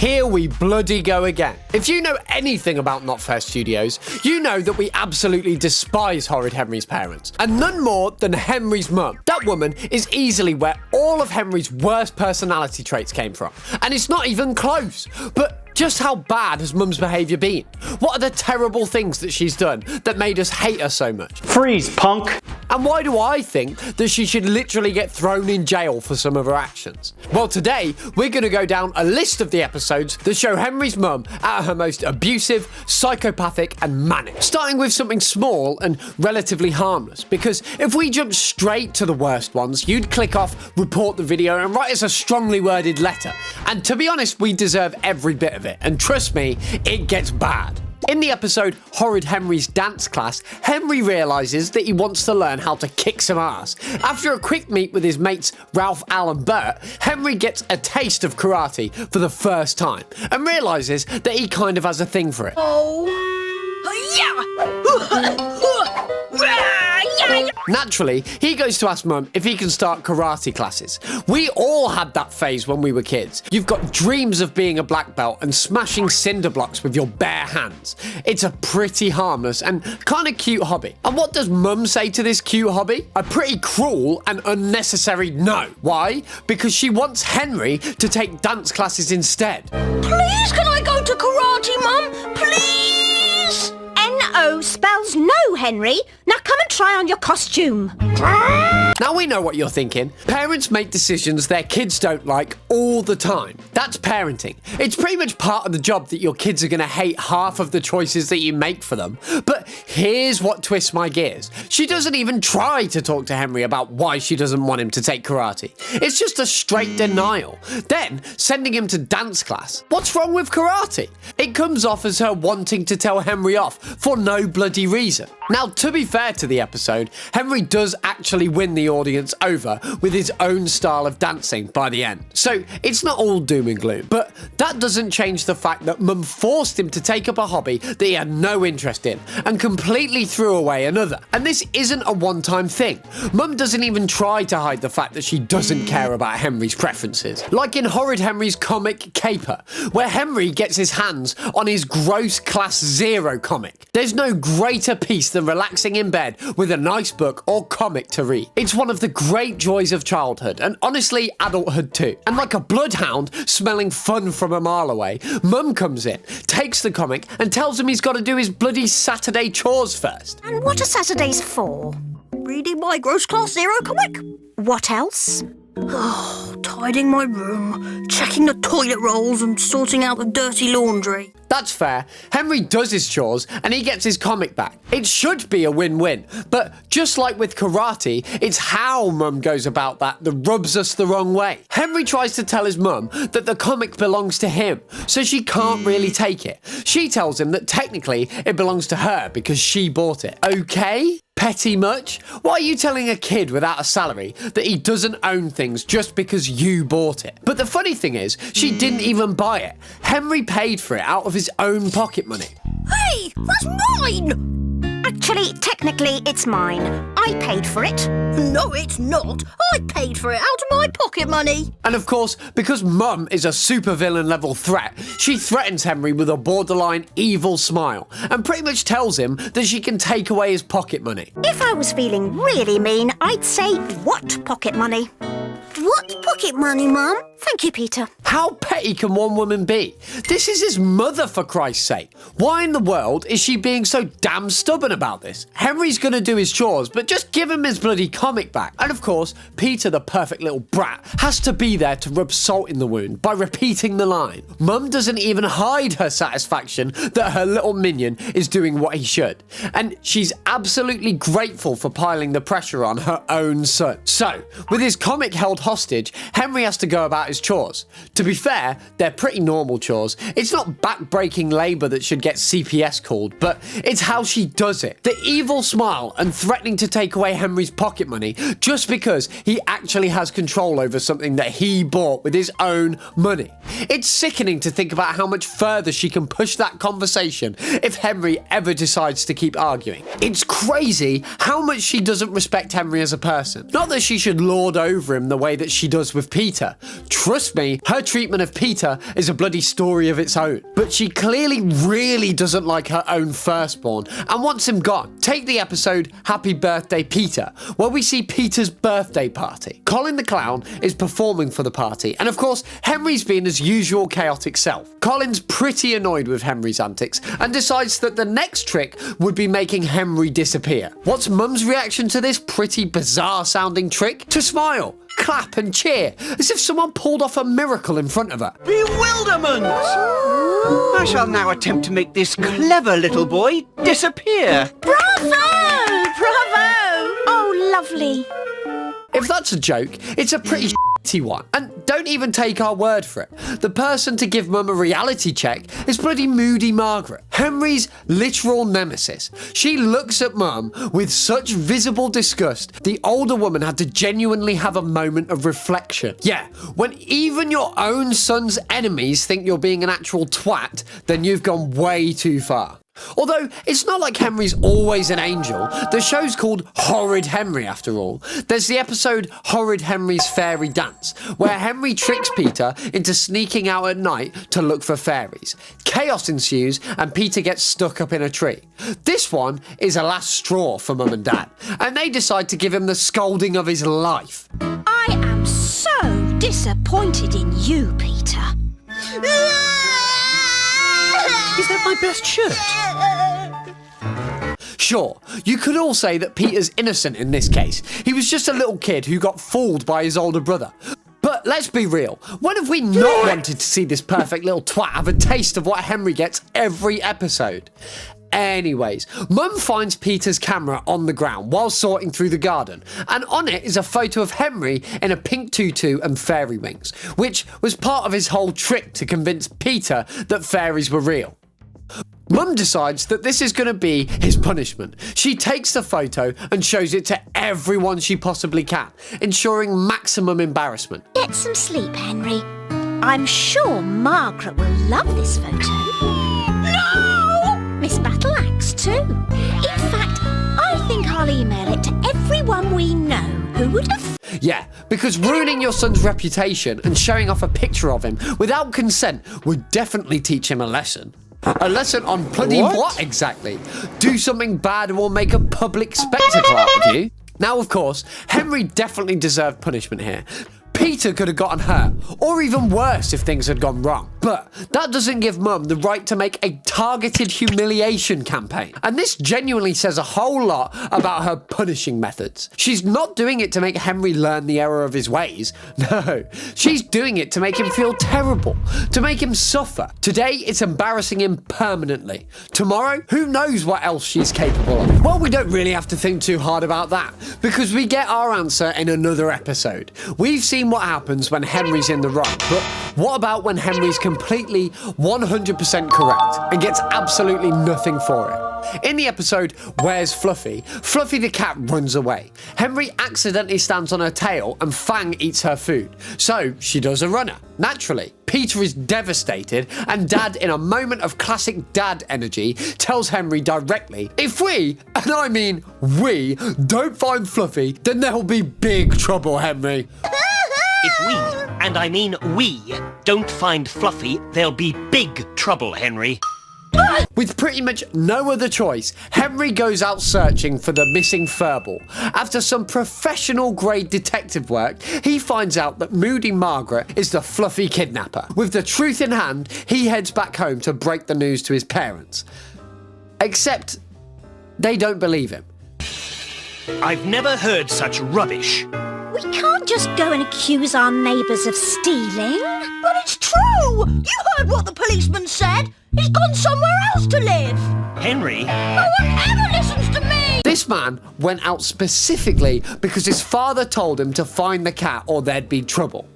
Here we bloody go again. If you know anything about Not Fair Studios, you know that we absolutely despise Horrid Henry's parents. And none more than Henry's mum. That woman is easily where all of Henry's worst personality traits came from. And it's not even close. But just how bad has mum's behaviour been? What are the terrible things that she's done that made us hate her so much? Freeze, punk! And why do I think that she should literally get thrown in jail for some of her actions? Well, today, we're going to go down a list of the episodes that show Henry's mum at her most abusive, psychopathic and manic. Starting with something small and relatively harmless, because if we jump straight to the worst ones, you'd click off, report the video and write us a strongly worded letter. And to be honest, we deserve every bit of it. And trust me, it gets bad. In the episode Horrid Henry's dance class, Henry realises that he wants to learn how to kick some ass. After a quick meet with his mates Ralph, Al and Bert, Henry gets a taste of karate for the first time and realises that he kind of has a thing for it. Naturally, he goes to ask mum if he can start karate classes. We all had that phase when we were kids. You've got dreams of being a black belt and smashing cinder blocks with your bare hands. It's a pretty harmless and kind of cute hobby. And what does mum say to this cute hobby? A pretty cruel and unnecessary no. Why? Because she wants Henry to take dance classes instead. Please, can I go to karate, Mum? Please! N-O spells no, Henry. Now come and try on your costume. Now we know what you're thinking. Parents make decisions their kids don't like all the time. That's parenting. It's pretty much part of the job that your kids are going to hate half of the choices that you make for them. But here's what twists my gears. She doesn't even try to talk to Henry about why she doesn't want him to take karate. It's just a straight denial. Then, sending him to dance class. What's wrong with karate? It comes off as her wanting to tell Henry off for no bloody reason. Now, to be fair to the episode, Henry does actually win the audience over with his own style of dancing by the end. So it's not all doom and gloom, but that doesn't change the fact that mum forced him to take up a hobby that he had no interest in and completely threw away another. And this isn't a one-time thing. Mum doesn't even try to hide the fact that she doesn't care about Henry's preferences. Like in Horrid Henry's comic Caper, where Henry gets his hands on his gross class 0 comic. There's no greater piece than relaxing in bed with a nice book or comic to read. It's one of the great joys of childhood, and honestly, adulthood too. And like a bloodhound smelling fun from a mile away, mum comes in, takes the comic, and tells him he's got to do his bloody Saturday chores first. And what are Saturdays for? Reading my gross class 0 comic. What else? Oh, tidying my room, checking the toilet rolls and sorting out the dirty laundry. That's fair. Henry does his chores and he gets his comic back. It should be a win-win. But just like with karate, it's how mum goes about that rubs us the wrong way. Henry tries to tell his mum that the comic belongs to him, so she can't really take it. She tells him that technically it belongs to her because she bought it. Okay? Petty much? Why are you telling a kid without a salary that he doesn't own things just because you bought it? But the funny thing is, she didn't even buy it. Henry paid for it out of his own pocket money. Hey, that's mine! Actually, technically, it's mine. I paid for it. No, it's not. I paid for it out of my pocket money. And of course, because mum is a supervillain level threat, she threatens Henry with a borderline evil smile and pretty much tells him that she can take away his pocket money. If I was feeling really mean, I'd say, what pocket money? What pocket money, Mum? Thank you, Peter. How petty can one woman be? This is his mother, for Christ's sake. Why in the world is she being so damn stubborn about this? Henry's gonna do his chores, but just give him his bloody comic back. And of course, Peter, the perfect little brat, has to be there to rub salt in the wound by repeating the line. Mum doesn't even hide her satisfaction that her little minion is doing what he should. And she's absolutely grateful for piling the pressure on her own son. So, with his comic held hostage, Henry has to go about his chores. To be fair, they're pretty normal chores. It's not back-breaking labour that should get CPS called, but it's how she does it. The evil smile and threatening to take away Henry's pocket money just because he actually has control over something that he bought with his own money. It's sickening to think about how much further she can push that conversation if Henry ever decides to keep arguing. It's crazy how much she doesn't respect Henry as a person. Not that she should lord over him the way that she does with Peter. Trust me, her treatment of Peter is a bloody story of its own. But she clearly really doesn't like her own firstborn and wants him gone. Take the episode Happy Birthday Peter, where we see Peter's birthday party. Colin the clown is performing for the party, and of course, Henry's being his usual chaotic self. Colin's pretty annoyed with Henry's antics and decides that the next trick would be making Henry disappear. What's Mum's reaction to this pretty bizarre sounding trick? To smile, clap and cheer, as if someone pulled off a miracle in front of her. Bewilderment! I shall now attempt to make this clever little boy disappear. Bravo! Bravo! Oh, lovely. If that's a joke, it's a pretty shitty one. And don't even take our word for it. The person to give Mum a reality check is bloody Moody Margaret, Henry's literal nemesis. She looks at Mum with such visible disgust, the older woman had to genuinely have a moment of reflection. Yeah, when even your own son's enemies think you're being an actual twat, then you've gone way too far. Although, it's not like Henry's always an angel. The show's called Horrid Henry, after all. There's the episode Horrid Henry's Fairy Dance, where Henry tricks Peter into sneaking out at night to look for fairies. Chaos ensues, and Peter gets stuck up in a tree. This one is a last straw for Mum and Dad, and they decide to give him the scolding of his life. I am so disappointed in you, Peter. Is that my best shirt? Sure, you could all say that Peter's innocent in this case. He was just a little kid who got fooled by his older brother. But let's be real, when have we not wanted to see this perfect little twat have a taste of what Henry gets every episode? Anyways, Mum finds Peter's camera on the ground while sorting through the garden, and on it is a photo of Henry in a pink tutu and fairy wings, which was part of his whole trick to convince Peter that fairies were real. Mum decides that this is going to be his punishment. She takes the photo and shows it to everyone she possibly can, ensuring maximum embarrassment. Get some sleep, Henry. I'm sure Margaret will love this photo. No! Miss Battleaxe too. In fact, I think I'll email it to everyone we know. Who would have... Yeah, because ruining your son's reputation and showing off a picture of him without consent would definitely teach him a lesson. A lesson on bloody what exactly? Do something bad and we'll make a public spectacle out of you? Now, of course, Henry definitely deserved punishment here. Peter could have gotten hurt, or even worse if things had gone wrong. But that doesn't give Mum the right to make a targeted humiliation campaign. And this genuinely says a whole lot about her punishing methods. She's not doing it to make Henry learn the error of his ways. No, she's doing it to make him feel terrible, to make him suffer. Today, it's embarrassing him permanently. Tomorrow, who knows what else she's capable of? Well, we don't really have to think too hard about that, because we get our answer in another episode. We've seen what happens when Henry's in the wrong, but what about when Henry's completely 100% correct and gets absolutely nothing for it? In the episode Where's Fluffy, Fluffy the cat runs away. Henry accidentally stands on her tail and Fang eats her food, so she does a runner. Naturally, Peter is devastated, and Dad, in a moment of classic dad energy, tells Henry directly, if we, and I mean we, don't find Fluffy, then there'll be big trouble, Henry. If we, and I mean we, don't find Fluffy, there'll be big trouble, Henry. With pretty much no other choice, Henry goes out searching for the missing furball. After some professional-grade detective work, he finds out that Moody Margaret is the Fluffy kidnapper. With the truth in hand, he heads back home to break the news to his parents. Except, they don't believe him. I've never heard such rubbish. We can't just go and accuse our neighbours of stealing. But it's true! You heard what the policeman said! He's gone somewhere else to live! Henry? No one ever listens to me! This man went out specifically because his father told him to find the cat or there'd be trouble.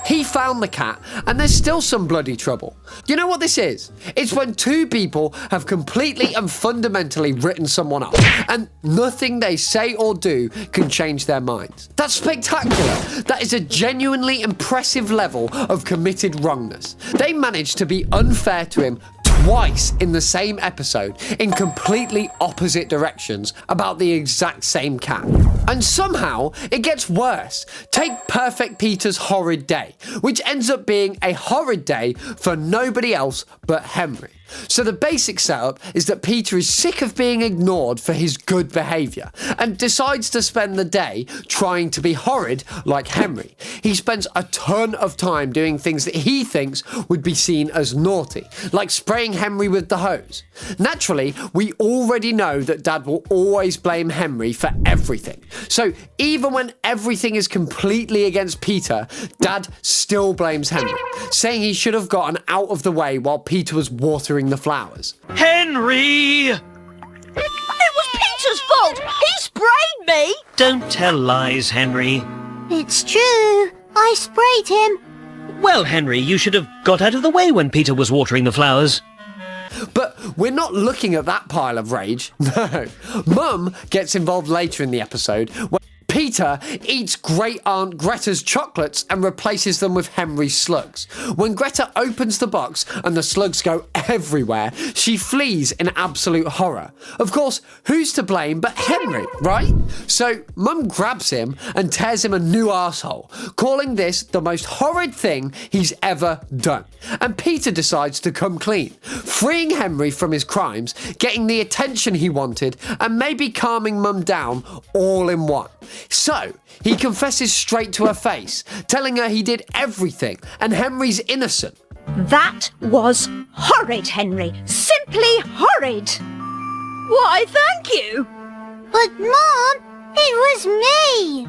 He found the cat, and there's still some bloody trouble. You know what this is? It's when two people have completely and fundamentally written someone off, and nothing they say or do can change their minds. That's spectacular. That is a genuinely impressive level of committed wrongness. They managed to be unfair to him twice in the same episode in completely opposite directions about the exact same cat. And somehow it gets worse. Take Perfect Peter's horrid day, which ends up being a horrid day for nobody else but Henry. So the basic setup is that Peter is sick of being ignored for his good behaviour and decides to spend the day trying to be horrid like Henry. He spends a ton of time doing things that he thinks would be seen as naughty, like spraying Henry with the hose. Naturally, we already know that Dad will always blame Henry for everything. So even when everything is completely against Peter, Dad still blames Henry, saying he should have gotten out of the way while Peter was watering the flowers. Henry! It was Peter's fault! He sprayed me! Don't tell lies, Henry. It's true. I sprayed him. Well, Henry, you should have got out of the way when Peter was watering the flowers. But we're not looking at that pile of rage. No. Mum gets involved later in the episode when Peter eats Great Aunt Greta's chocolates and replaces them with Henry's slugs. When Greta opens the box and the slugs go everywhere, she flees in absolute horror. Of course, who's to blame but Henry, right? So Mum grabs him and tears him a new arsehole, calling this the most horrid thing he's ever done. And Peter decides to come clean, freeing Henry from his crimes, getting the attention he wanted, and maybe calming Mum down all in one. So, he confesses straight to her face, telling her he did everything and Henry's innocent. That was horrid, Henry. Simply horrid. Why, thank you! But, Mom, it was me.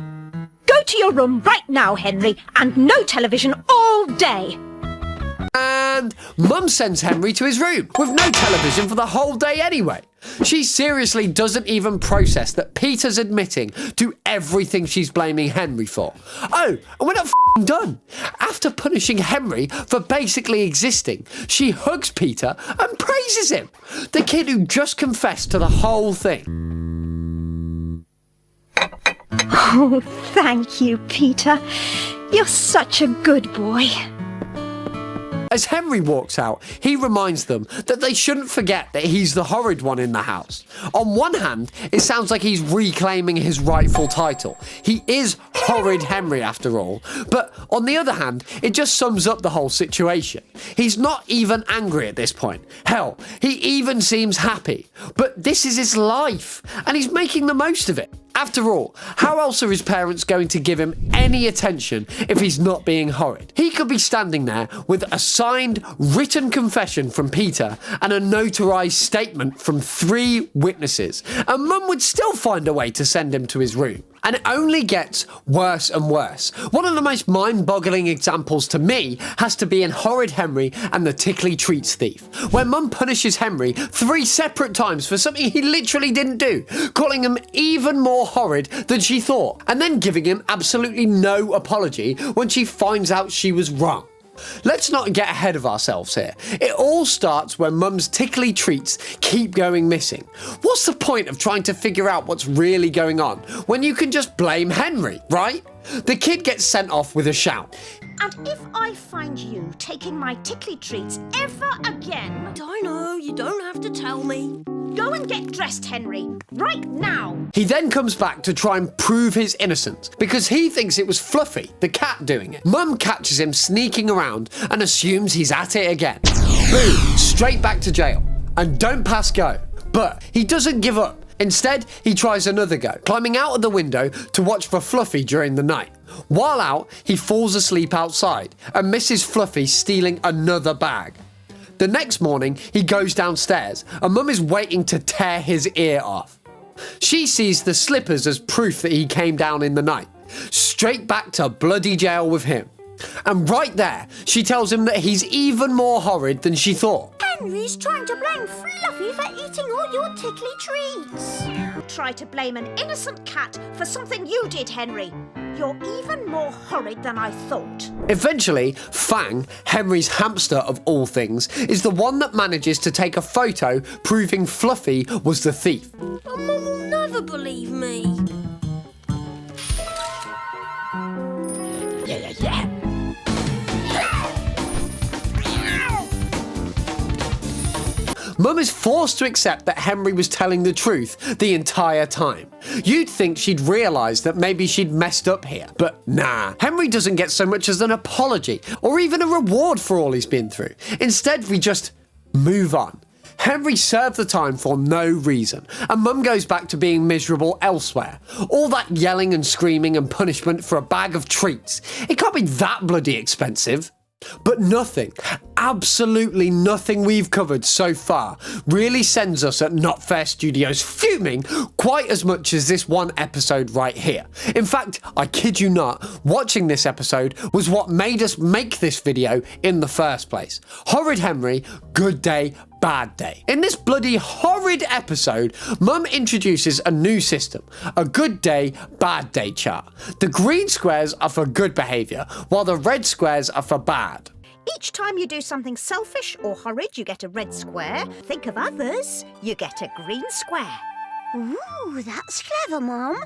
Go to your room right now, Henry, and no television all day. And Mum sends Henry to his room, with no television for the whole day anyway. She seriously doesn't even process that Peter's admitting to everything she's blaming Henry for. Oh, and we're not f***ing done. After punishing Henry for basically existing, she hugs Peter and praises him. The kid who just confessed to the whole thing. Oh, thank you, Peter. You're such a good boy. As Henry walks out, he reminds them that they shouldn't forget that he's the horrid one in the house. On one hand, it sounds like he's reclaiming his rightful title. He is Horrid Henry after all. But on the other hand, it just sums up the whole situation. He's not even angry at this point. Hell, he even seems happy. But this is his life, and he's making the most of it. After all, how else are his parents going to give him any attention if he's not being horrid? He could be standing there with a signed, written confession from Peter and a notarized statement from 3 witnesses, and Mum would still find a way to send him to his room. And it only gets worse and worse. One of the most mind-boggling examples to me has to be in Horrid Henry and the Tickly Treats Thief, where Mum punishes Henry 3 separate times for something he literally didn't do, calling him even more horrid than she thought, and then giving him absolutely no apology when she finds out she was wrong. Let's not get ahead of ourselves here. It all starts when Mum's tickly treats keep going missing. What's the point of trying to figure out what's really going on when you can just blame Henry, right? The kid gets sent off with a shout. And if I find you taking my tickly treats ever again... I know, you don't have to tell me. Go and get dressed, Henry, right now. He then comes back to try and prove his innocence because he thinks it was Fluffy, the cat, doing it. Mum catches him sneaking around and assumes he's at it again. Boom, straight back to jail. And don't pass go. But he doesn't give up. Instead, he tries another go, climbing out of the window to watch for Fluffy during the night. While out, he falls asleep outside and misses Fluffy stealing another bag. The next morning, he goes downstairs and Mum is waiting to tear his ear off. She sees the slippers as proof that he came down in the night. Straight back to bloody jail with him. And right there, she tells him that he's even more horrid than she thought. Henry's trying to blame Fluffy for eating all your tickly treats. Try to blame an innocent cat for something you did, Henry. You're even more horrid than I thought. Eventually, Fang, Henry's hamster of all things, is the one that manages to take a photo proving Fluffy was the thief. But Mum will never believe me. Mum is forced to accept that Henry was telling the truth the entire time. You'd think she'd realise that maybe she'd messed up here, but nah. Henry doesn't get so much as an apology or even a reward for all he's been through. Instead, we just move on. Henry served the time for no reason, and Mum goes back to being miserable elsewhere. All that yelling and screaming and punishment for a bag of treats. It can't be that bloody expensive. But nothing, absolutely nothing we've covered so far really sends us at Not Fair Studios fuming quite as much as this one episode right here. In fact, I kid you not, watching this episode was what made us make this video in the first place. Horrid Henry, good day, bad day. In this bloody horrid episode, Mum introduces a new system, a good day, bad day chart. The green squares are for good behaviour, while the red squares are for bad. Each time you do something selfish or horrid, you get a red square. Think of others, you get a green square. Ooh, that's clever, Mum.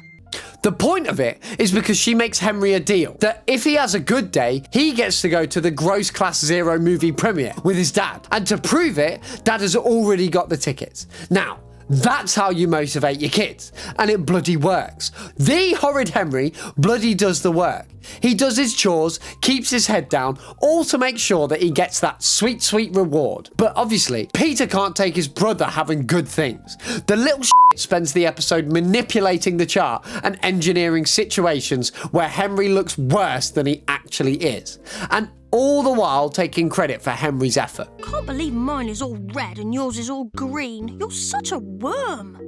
The point of it is because she makes Henry a deal that if he has a good day, he gets to go to the Gross Class Zero movie premiere with his dad. And to prove it, Dad has already got the tickets. Now, that's how you motivate your kids. And it bloody works. The Horrid Henry bloody does the work. He does his chores, keeps his head down, all to make sure that he gets that sweet, sweet reward. But obviously, Peter can't take his brother having good things. The little spends the episode manipulating the chart and engineering situations where Henry looks worse than he actually is. And all the while taking credit for Henry's effort. Can't believe mine is all red and yours is all green. You're such a worm.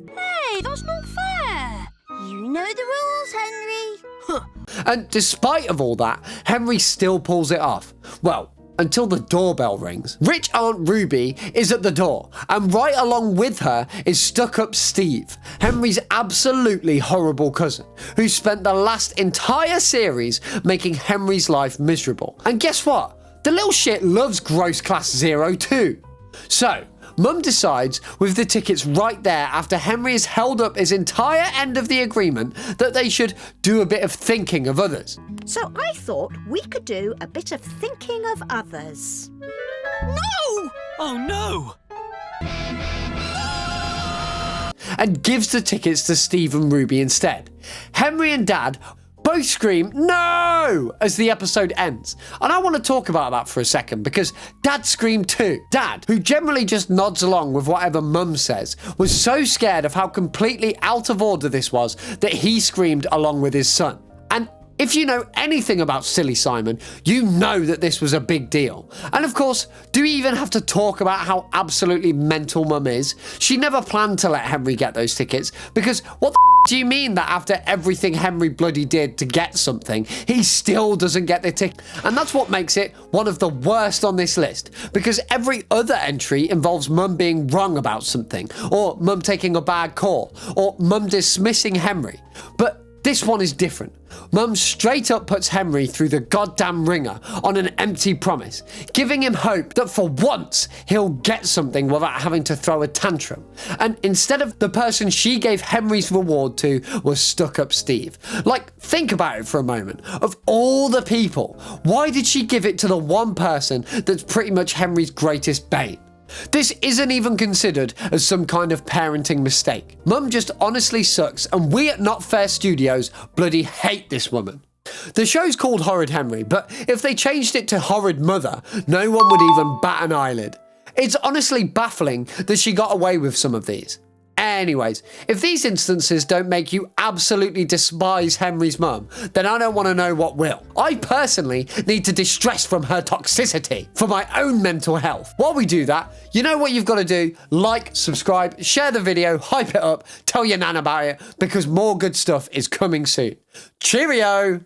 Hey, that's not fair. You know the rules, Henry. And despite of all that, Henry still pulls it off. Well, until the doorbell rings. Rich Aunt Ruby is at the door, and right along with her is stuck-up Steve, Henry's absolutely horrible cousin, who spent the last entire series making Henry's life miserable. And guess what? The little shit loves Gross Class Zero too. So, Mum decides, with the tickets right there after Henry has held up his entire end of the agreement, that they should do a bit of thinking of others. So I thought we could do a bit of thinking of others. No! Oh no! And gives the tickets to Steve and Ruby instead. Henry and Dad both scream "No!" as the episode ends. And I want to talk about that for a second because Dad screamed too. Dad, who generally just nods along with whatever Mum says, was so scared of how completely out of order this was that he screamed along with his son. And if you know anything about Silly Simon, you know that this was a big deal. And of course, do we even have to talk about how absolutely mental Mum is? She never planned to let Henry get those tickets because what the do you mean that after everything Henry bloody did to get something, he still doesn't get the ticket? And that's what makes it one of the worst on this list, because every other entry involves Mum being wrong about something, or Mum taking a bad call, or Mum dismissing Henry. But this one is different. Mum straight up puts Henry through the goddamn ringer on an empty promise, giving him hope that for once he'll get something without having to throw a tantrum. And instead of the person she gave Henry's reward to was stuck-up Steve. Like, think about it for a moment. Of all the people, why did she give it to the one person that's pretty much Henry's greatest bane? This isn't even considered as some kind of parenting mistake. Mum just honestly sucks, and we at Not Fair Studios bloody hate this woman. The show's called Horrid Henry, but if they changed it to Horrid Mother, no one would even bat an eyelid. It's honestly baffling that she got away with some of these. Anyways, if these instances don't make you absolutely despise Henry's mum, then I don't want to know what will. I personally need to distress from her toxicity for my own mental health. While we do that, you know what you've got to do? Like, subscribe, share the video, hype it up, tell your nan about it, because more good stuff is coming soon. Cheerio!